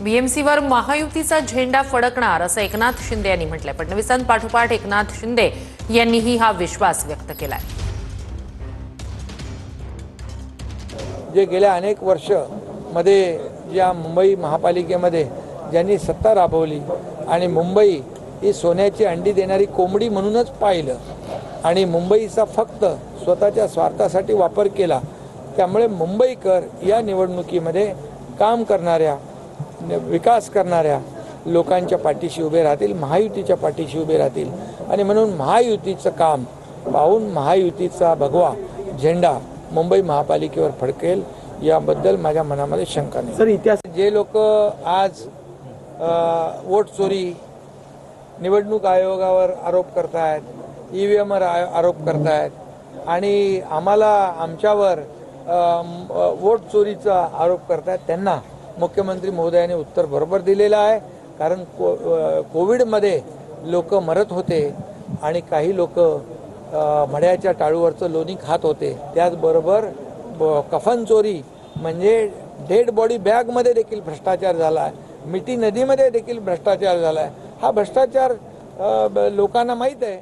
बीएमसीवर महायुतीचा झेंडा फडकणार असं एकनाथ शिंदे यांनी म्हटलंय। फडणवीसांपाठोपाठ एकनाथ शिंदे यांनीही हा विश्वास व्यक्त केलाय। जे गेल्या अनेक वर्ष मध्ये या मुंबई महापालिकेमध्ये ज्यांनी सत्ता राबवली आणि मुंबई ही सोन्याची अंडी देणारी कोंबडी म्हणूनच पाहिलं आणि मुंबईचा फक्त स्वतःच्या स्वार्थासाठी वापर केला, त्यामुळे मुंबईकर या निवडणुकीमध्ये काम करणाऱ्या, विकास करणाऱ्या लोकांच्या पाठीशी उभे राहतील, महायुतीच्या पाठीशी उभे राहतील आणि म्हणून महायुतीचं काम पाहून महायुतीचा भगवा झेंडा मुंबई महापालिकेवर फडकेल याबद्दल माझ्या मनामध्ये शंका नाही। सर, इतिहास जे लोक आज वोट चोरी, निवडणूक आयोगावर आरोप करतायत, ईव्हीएमवर आरोप करतायत आणि आम्हाला आमच्यावर वोट चोरीचा आरोप करतायत, त्यांना मुख्यमंत्री महोदयांनी उत्तर बरोबर दिलेलं आहे। कारण कोविडमध्ये लोक मरत होते आणि काही लोक मड्याच्या टाळूवरचं लोणी खात होते। त्याचबरोबर कफन चोरी म्हणजे डेड बॉडी बॅगमध्ये देखील भ्रष्टाचार झाला आहे, मिठी नदीमध्ये देखील भ्रष्टाचार झाला आहे। हा भ्रष्टाचार लोकांना माहीत आहे।